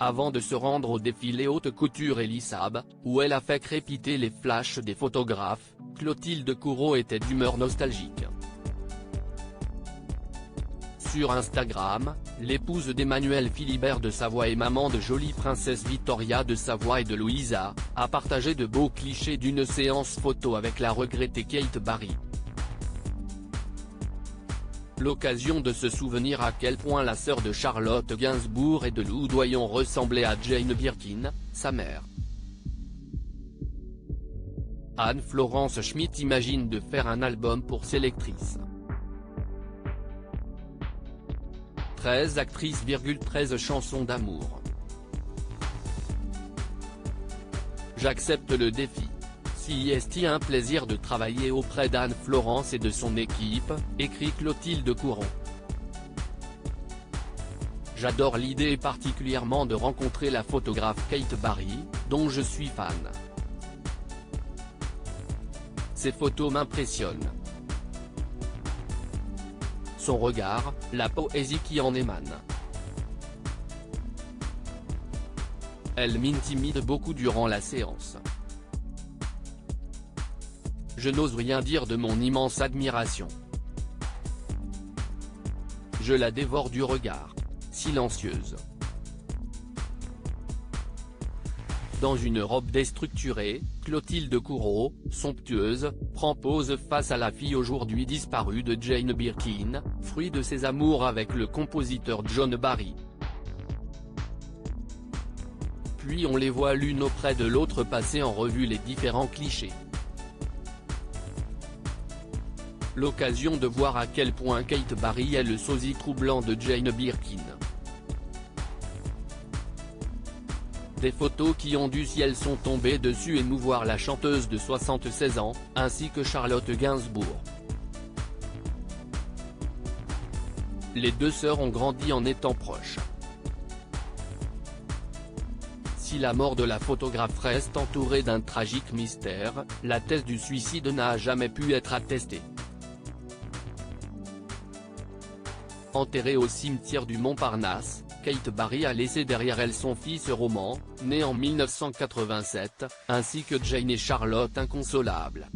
avant de se rendre au défilé haute couture Elisab, où elle a fait crépiter les flashs des photographes. Clotilde Courreau était d'humeur nostalgique. Sur Instagram, l'épouse d'Emmanuel Philibert de Savoie et maman de jolie princesse Victoria de Savoie et de Louisa, a partagé de beaux clichés d'une séance photo avec la regrettée Kate Barry. L'occasion de se souvenir à quel point la sœur de Charlotte Gainsbourg et de Lou Doyon ressemblait à Jane Birkin, sa mère. Anne-Florence Schmitt imagine de faire un album pour ses lectrices. 13 actrices, 13 chansons d'amour. J'accepte le défi. Si est un plaisir de travailler auprès d'Anne-Florence et de son équipe, écrit Clotilde Courreau. J'adore l'idée et particulièrement de rencontrer la photographe Kate Barry, dont je suis fan. Ces photos m'impressionnent. Son regard, la poésie qui en émane. Elle m'intimide beaucoup durant la séance. Je n'ose rien dire de mon immense admiration. Je la dévore du regard, silencieuse. Dans une robe déstructurée, Clotilde Courreau, somptueuse, prend pose face à la fille aujourd'hui disparue de Jane Birkin, fruit de ses amours avec le compositeur John Barry. Puis on les voit l'une auprès de l'autre passer en revue les différents clichés. L'occasion de voir à quel point Kate Barry est le sosie troublant de Jane Birkin. Des photos qui ont du ciel sont tombées dessus émouvoir la chanteuse de 76 ans, ainsi que Charlotte Gainsbourg. Les deux sœurs ont grandi en étant proches. Si la mort de la photographe reste entourée d'un tragique mystère, la thèse du suicide n'a jamais pu être attestée. Enterrée au cimetière du Montparnasse, Kate Barry a laissé derrière elle son fils Roman, né en 1987, ainsi que Jane et Charlotte inconsolables.